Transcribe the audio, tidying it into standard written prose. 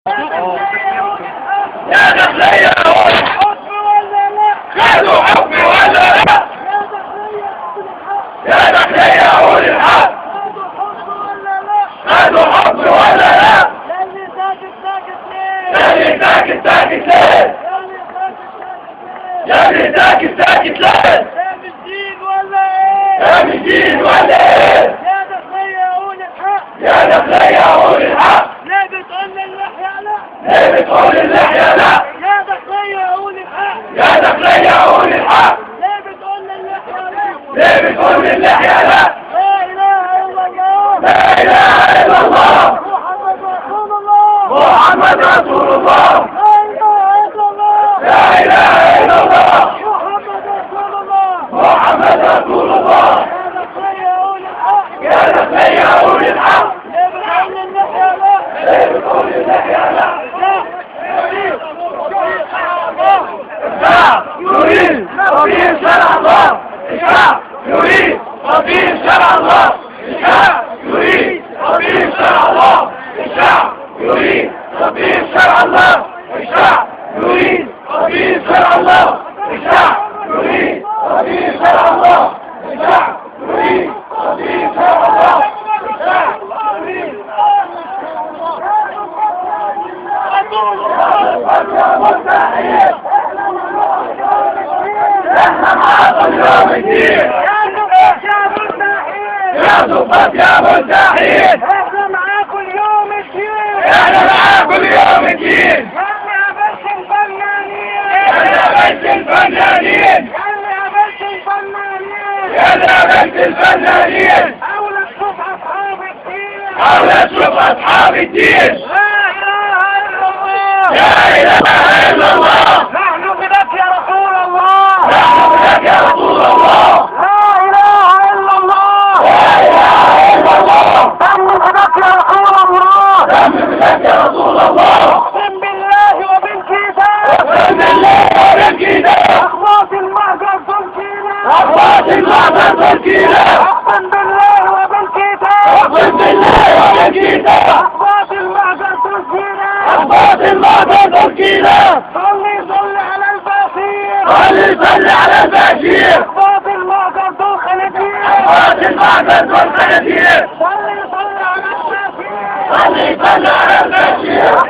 يا داخلية حكم ولا لا؟ خدوا حكم ولا لا؟ يا داخلية قول الحق. خدوا حكم ولا لا؟ اللي ساكت ساكت ليه؟ اللي ساكت ساكت ليه؟ يا اللي ساكت ساكت ليه؟ ده مش دين ولا ايه؟ ده مش دين ولا ايه؟ يا داخلية قول الحق. يا داخلية قول الحق. ليه بتقول اللحية لا؟ ليه بتقول اللحية لا؟ يا داخلية قول الحق. يا داخلية قول الحق. ليه بتقول اللحية لا؟ ليه بتقول اللحية لا؟ لا إله إلا الله. لا إله إلا الله. محمد رسول الله. محمد رسول الله. لا إله إلا الله. لا إله إلا الله. محمد رسول الله. محمد رسول الله. يا داخلية قول الحق. يا داخلية قول الحق. ليه بتقول اللحية لا؟ ليه بتقول اللحية لا؟ الشعب يريد تطبيق شرع الله. الشعب يريد تطبيق شرع الله. الشعب يريد تطبيق شرع الله. الشعب يريد تطبيق شرع الله. الشعب يريد تطبيق شرع الله. الشعب يريد تطبيق شرع الله. الشعب يريد تطبيق شرع الله. الشعب يريد مستحيل. احنا معاكم يوم الدين. يا ضباط يا مستحيل. احنا معاكم اليوم الدين. احنا معاكم يوم الدين. يا بس الفنانين. يا بس الفنانين. يا بس الفنانين. حاول تشوف اصحاب الدين. حاول تشوف اصحاب الدين. لا اله الا الله. لا اله الا الله. نحن فداك يا رسول الله. نحن فداك يا رسول الله. لا اله الا الله. لا اله الا الله. نحن فداك يا رسول الله. نحن فداك يا رسول الله. اقسم بالله وبالكتاب. اقسم بالله وبالكتاب. اخباط المهجر تركينا. اخباط المهجر تركينا. اقسم بالله وبالكتاب. اقسم بالله وبالكتاب. اخباط المهجر تركينا. اخباط المهجر تركينا. صلي على البشير. صلي على البشير. اخباط المهجر تركينا. اخباط المهجر تركينا. صلي على البشير. صلي على البشير.